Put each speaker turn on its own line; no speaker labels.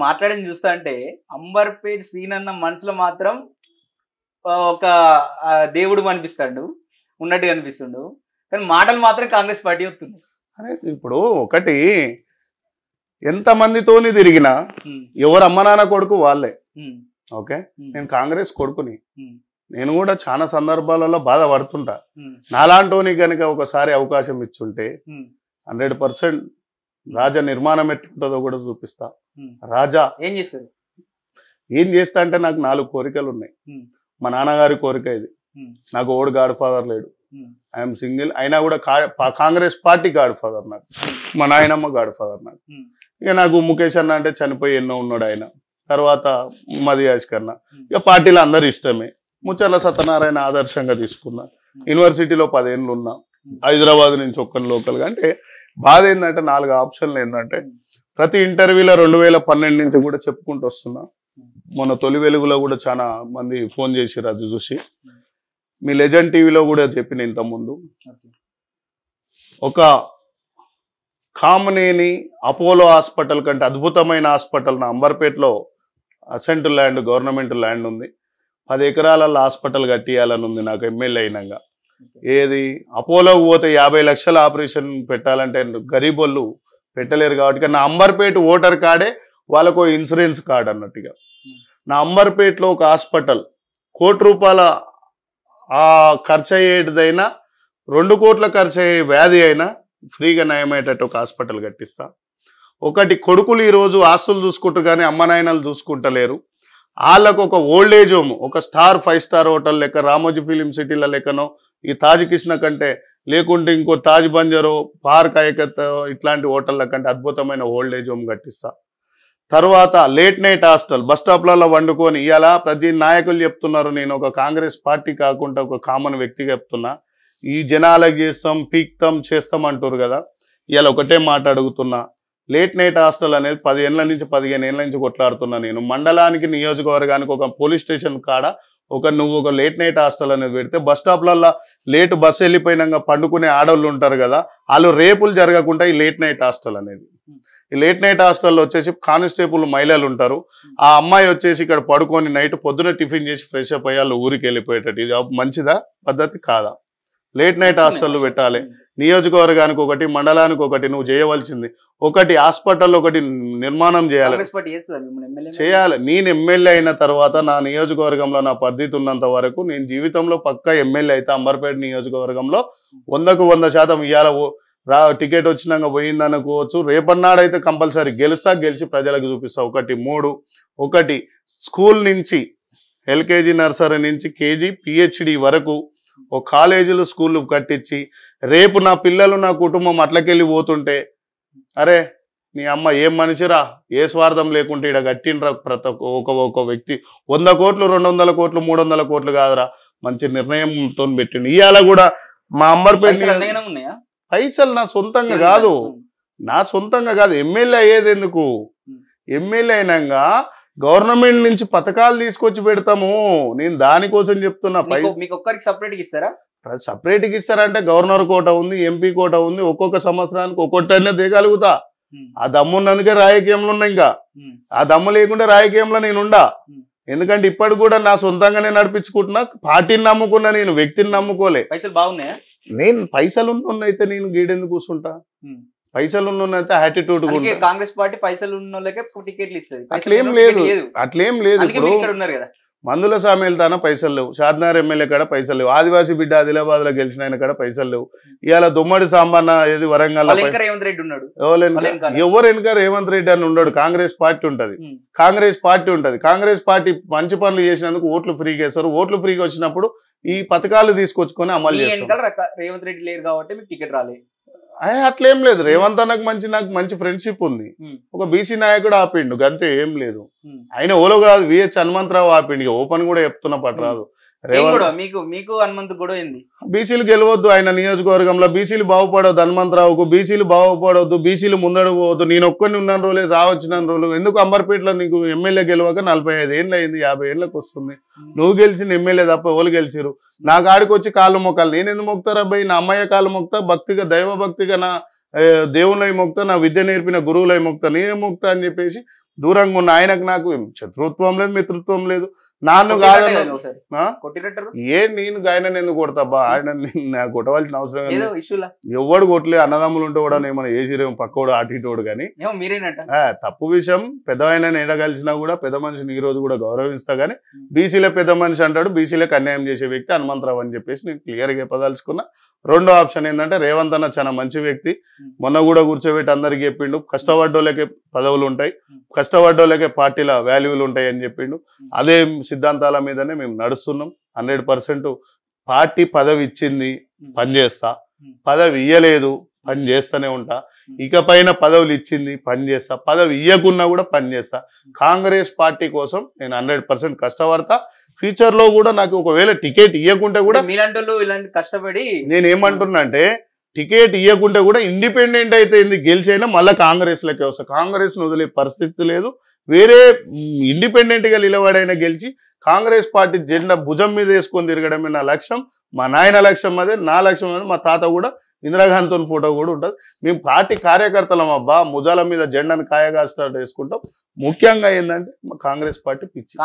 మాట్లాడింది చూస్తా అంటే అంబర్పేట్ సీన్ అన్న మనసులో మాత్రం ఒక దేవుడు అనిపిస్తాడు, ఉన్నట్టుగా అనిపిస్తుండు. కానీ మాటలు మాత్రం కాంగ్రెస్ పార్టీ వస్తుంది.
అరే ఇప్పుడు ఒకటి ఎంతమందితోని తిరిగినా ఎవరు అమ్మ నాన్న కొడుకు వాళ్ళే. ఓకే, నేను కాంగ్రెస్ కొడుకుని, నేను కూడా చాలా సందర్భాలలో బాధపడుతుంటా. నాలాంటోని కనుక ఒకసారి అవకాశం ఇచ్చుంటే 100% రాజా నిర్మాణం ఎట్లుంటుందో కూడా చూపిస్తా. రాజా
ఏం చేస్తారు,
ఏం చేస్తా అంటే నాకు 4 కోరికలు ఉన్నాయి. మా నాన్నగారి కోరిక ఇది, నాకు ఓడు గాడ్ ఫాదర్ లేడు, ఐఎమ్ సింగిల్. అయినా కూడా కాంగ్రెస్ పార్టీ గాడ్ ఫాదర్ నాకు, మా నాయనమ్మ గాడ్ ఫాదర్ నాకు. ఇక నాకు ముఖేష్ అన్న అంటే చనిపోయి ఎన్నో ఉన్నాడు ఆయన, తర్వాత మది యాష్కన్న, ఇక పార్టీలో అందరు ఇష్టమే. ముచ్చర్ల సత్యనారాయణ ఆదర్శంగా తీసుకున్నా. యూనివర్సిటీలో 10 ఏళ్ళు ఉన్నా, హైదరాబాద్ నుంచి ఒక్కని లోకల్గా. అంటే బాధ ఏంటంటే 4 ఆప్షన్లు ఏంటంటే ప్రతి ఇంటర్వ్యూలో 2012 నుంచి కూడా చెప్పుకుంటూ వస్తున్నా. మొన్న తొలి వెలుగులో కూడా చాలా మంది ఫోన్ చేసిర్రు అది చూసి. మీ లెజెండ్ టీవీలో కూడా చెప్పిన ఇంతకుముందు, ఒక కామనేని అపోలో హాస్పిటల్ కంటే అద్భుతమైన హాస్పిటల్ నా అంబర్పేటలో అసెంట్ ల్యాండ్, గవర్నమెంట్ ల్యాండ్ ఉంది. 10 ఎకరాలలో హాస్పిటల్ కట్టియాలని ఉంది నాకు ఎమ్మెల్యే అయినాక. ఏది అపోలోకి పోతే 50 లక్షల ఆపరేషన్ పెట్టాలంటే గరీబోళ్ళు పెట్టలేరు. కాబట్టి నా అంబర్పేట ఓటర్ కార్డే వాళ్ళకు ఇన్సూరెన్స్ కార్డ్ అన్నట్టుగా. నా అంబర్పేటలో ఒక హాస్పిటల్ ₹1 ఖర్చు అయ్యేదైనా 2 కోట్ల ఖర్చు అయ్యే వ్యాధి అయినా ఫ్రీగా నయమయ్యేటట్టు ఒక హాస్పిటల్ కట్టిస్తా. ఒకటి కొడుకులు ఈరోజు ఆస్తులు చూసుకుంటారు కానీ అమ్మ నాయనలు చూసుకుంటలేరు. వాళ్ళకు ఒక ఓల్డ్ ఏజ్ హోమ్, ఒక స్టార్ 5 స్టార్ హోటల్ లెక్క, రామోజీ ఫిలిం సిటీల లెక్కనో, ఈ తాజ్ కృష్ణ కంటే లేకుంటే ఇంకో తాజ్ బంజరో, పార్క్ ఐకత్ ఇట్లాంటి హోటళ్ళ కంటే అద్భుతమైన ఓల్డ్ ఏజ్ హోమ్ కట్టిస్తా. తర్వాత లేట్ నైట్ హాస్టల్ బస్ స్టాప్లలో వండుకొని, ఇలా ప్రతి నాయకులు చెప్తున్నారు, నేను ఒక కాంగ్రెస్ పార్టీ కాకుండా ఒక కామన్ వ్యక్తిగా చెప్తున్నా. ఈ జనాలకు చేస్తాం, పీక్తాం, చేస్తాం అంటారు కదా. ఇవాళ ఒకటే మాట అడుగుతున్నా, లేట్ నైట్ హాస్టల్ అనేది 10 ఏళ్ళ నుంచి 15 ఏళ్ళ నుంచి కొట్లాడుతున్నా నేను. మండలానికి, నియోజకవర్గానికి ఒక పోలీస్ స్టేషన్ కాడ నువ్వు ఒక లేట్ నైట్ హాస్టల్ అనేది పెడితే బస్ స్టాప్లలో లేట్ బస్సు వెళ్ళిపోయినాక పండుకునే ఆడవాళ్ళు ఉంటారు కదా, వాళ్ళు రేపులు జరగకుండా ఈ లేట్ నైట్ హాస్టల్ అనేది. ఈ లేట్ నైట్ హాస్టల్లో వచ్చేసి కానిస్టేబుల్ మహిళలు ఉంటారు. ఆ అమ్మాయి వచ్చేసి ఇక్కడ పడుకొని నైట్ పొద్దున టిఫిన్ చేసి ఫ్రెష్ అప్ అయ్యి వాళ్ళు ఊరికి వెళ్ళిపోయేటట్టు. ఇది మంచిదా పద్ధతి కాదా? లేట్ నైట్ హాస్టల్ పెట్టాలి. నియోజకవర్గానికి ఒకటి, మండలానికి ఒకటి నువ్వు చేయవలసింది. ఒకటి హాస్పిటల్ ఒకటి నిర్మాణం చేయాలి. నేను ఎమ్మెల్యే అయిన తర్వాత నా నియోజకవర్గంలో నా పద్ధతి ఉన్నంత వరకు నేను జీవితంలో పక్కా ఎమ్మెల్యే అయితే అంబర్పేట నియోజకవర్గంలో 100కు 100% ఇవాళ టికెట్ వచ్చినాక పోయిందనుకోవచ్చు. రేపన్నాడైతే కంపల్సరీ గెలిచి ప్రజలకు చూపిస్తా. 3 స్కూల్ నుంచి ఎల్కేజీ నర్సరీ నుంచి కేజీ పిహెచ్డి వరకు ఓ కాలేజీలు స్కూళ్ళు కట్టించి, రేపు నా పిల్లలు నా కుటుంబం అట్లకెళ్ళి పోతుంటే, అరే నీ అమ్మ ఏం మనిషిరా, ఏ స్వార్థం లేకుంటే ఇక్కడ కట్టిండ్రా ప్రతి ఒక వ్యక్తి 100 కోట్లు 200 కోట్లు 300 కోట్లు కాదురా, మంచి నిర్ణయంతో పెట్టిండు. ఇవాళ కూడా మా అంబర్పేట పైసలు నా సొంతంగా కాదు, ఎమ్మెల్యే అయ్యేది ఎందుకు? ఎమ్మెల్యే అయినాక గవర్నమెంట్ నుంచి పథకాలు తీసుకొచ్చి పెడతాము. నేను దానికోసం చెప్తున్నా. సపరేట్గా ఇస్తారంటే గవర్నర్ కోట ఉంది, ఎంపీ కోట ఉంది, ఒక్కొక్క సంవత్సరానికి ఒక్కొక్కటనే దిగలుగుతా. ఆ దమ్మున్నందుకే రాజకీయంలో ఉన్నా. ఇంకా ఆ దమ్ము లేకుంటే రాజకీయంలో నేనుండా. ఎందుకంటే ఇప్పటికి కూడా నా సొంతంగానే నడిపించుకుంటున్నా. పార్టీని నమ్ముకున్నా, నేను వ్యక్తిని నమ్ముకోలే.
పైసలు బాగున్నాయా?
నేను పైసలు ఉన్నైతే నేను గీడెందుకు కూర్చుంటా? పైసలు ఉన్నైతే యాటిట్యూడ్.
కాంగ్రెస్ పార్టీ పైసలు ఉన్న టికెట్లు ఇస్తుంది.
అట్లేం లేదు. ఇప్పుడు మందుల సామెల్తాన పైసలు లేవు, షాద్నగర్ ఎమ్మెల్యే కాడ పైసలు లేవు, ఆదివాసీ బిడ్డ ఆదిలాబాద్ లో గెలిచిన ఆయన కాడ పైసలు లేవు. ఇవాళ దుమ్మడి సాంబన్న ఏది వరంగల్ ఎవరు వెనక రేవంత్ రెడ్డి అని ఉన్నాడు. కాంగ్రెస్ పార్టీ ఉంటది. కాంగ్రెస్ పార్టీ మంచి పనులు చేసినందుకు ఓట్లు ఫ్రీగా వేస్తారు. ఓట్లు ఫ్రీగా వచ్చినప్పుడు ఈ పథకాలు తీసుకొచ్చుకొని అమలు చేస్తారు.
రేవంత్ రెడ్డి లేరు కాబట్టి మీకు టికెట్ రాలేదు.
అట్లేం లేదు. రేవంత్ అన్నకు నాకు మంచి ఫ్రెండ్షిప్ ఉంది. ఒక బీసీ నాయకుడు ఆపిండు, గంతే, ఏం లేదు. ఆయన ఓలో కాదు, విహెచ్ హనుమంతరావు ఆపిండు. ఓపెన్ కూడా చెప్తున్నా పట్టరాదు. బీసీలు గెలవద్దు ఆయన నియోజకవర్గంలో, బీసీలు బాగుపడవద్దు హనుమంతరావుకు, బీసీలు బాగుపడవద్దు, బీసీలు ముందడు పోవద్దు. నేను ఒక్కరిని ఉన్న రోజులే సావచ్చిన రోజులు. ఎందుకు అంబర్పేటలో నీకు ఎమ్మెల్యే గెలవక 45 ఏళ్ళు అయింది, 50 ఏళ్ళకి వస్తుంది. నువ్వు గెలిచిన ఎమ్మెల్యే తప్ప ఎవరు గెలిచిరు? నా కాడికి వచ్చి కాళ్ళు మొక్కాలి. నేను ఎందుకు మొక్తారా అబ్బాయి? నా అమ్మయ్య కాళ్ళు మొక్తా, భక్తిగా దైవ భక్తిగా నా దేవుళ్ళై మొక్తా, నా విద్య నేర్పిన గురువులై మొక్తా, నేనే మొక్తా అని చెప్పేసి దూరంగా ఉన్న ఆయనకు నాకు శత్రుత్వం లేదు, మిత్రుత్వం లేదు. నాన్ను కాదు నేను ఆయన ఎందుకు కొడతాబా, ఆయన నాకు కొట్టవలసిన అవసరం లేదు. ఎవడు కొట్టలే, అన్నదమ్ములు ఉంటే కూడా ఏమైనా ఏసిరేమో పక్కోడు అటు కానీ తప్పు విషయం. పెద్ద ఆయన ఎడ కలిసినా కూడా పెద్ద మనిషిని ఈ రోజు కూడా గౌరవిస్తా కానీ బీసీలో పెద్ద మనిషి అంటాడు, బీసీలకు అన్యాయం చేసే వ్యక్తి హనుమంతరావు అని చెప్పేసి నేను క్లియర్గా చెప్పదలుచుకున్నా. రెండో ఆప్షన్ ఏంటంటే రేవంత్ అన్న చాలా మంచి వ్యక్తి, మొన్న కూడా కూర్చోబెట్టి అందరికి చెప్పిండు కష్టపడ్డోళ్ళకే పదవులు ఉంటాయి, కష్టపడ్డోళ్ళకే పార్టీల వాల్యూలు ఉంటాయి అని చెప్పిండు. అదే సిద్ధాంతాల మీదనే మేము నడుస్తున్నాం. 100% పార్టీ పదవి ఇచ్చింది పనిచేస్తా, పదవి ఇయ్యలేదు పని చేస్తూనే ఉంటా, ఇకపైన పదవులు ఇచ్చింది పని చేస్తా, పదవి ఇయ్యకున్నా కూడా పని చేస్తా. కాంగ్రెస్ పార్టీ కోసం నేను 100% కష్టపడతా. ఫ్యూచర్ లో కూడా నాకు ఒకవేళ టికెట్ ఇవ్వకుంటే కూడా
ఇలాంటి కష్టపడి
నేను ఏమంటున్నా అంటే టికెట్ ఇవ్వకుంటే కూడా ఇండిపెండెంట్ అయితే గెలిచైనా మళ్ళీ కాంగ్రెస్ లకే వస్తా. కాంగ్రెస్ ను వదిలే పరిస్థితి లేదు. వేరే ఇండిపెండెంట్ గా నిలబడైనా గెలిచి కాంగ్రెస్ పార్టీ జెండా భుజం మీద వేసుకొని తిరగడమే నా లక్ష్యం. మా నాయన లక్ష్యం అదే, నా లక్ష్యం అదే. మా తాత కూడా ఇందిరాగాంధీ ఫోటో కూడా ఉంటుంది. మేము పార్టీ కార్యకర్తలం అబ్బా, ముజాల మీద జెండాను కాయగా స్టార్ట్ వేసుకుంటాం. ముఖ్యంగా ఏంటంటే మా కాంగ్రెస్ పార్టీ పిచ్చి.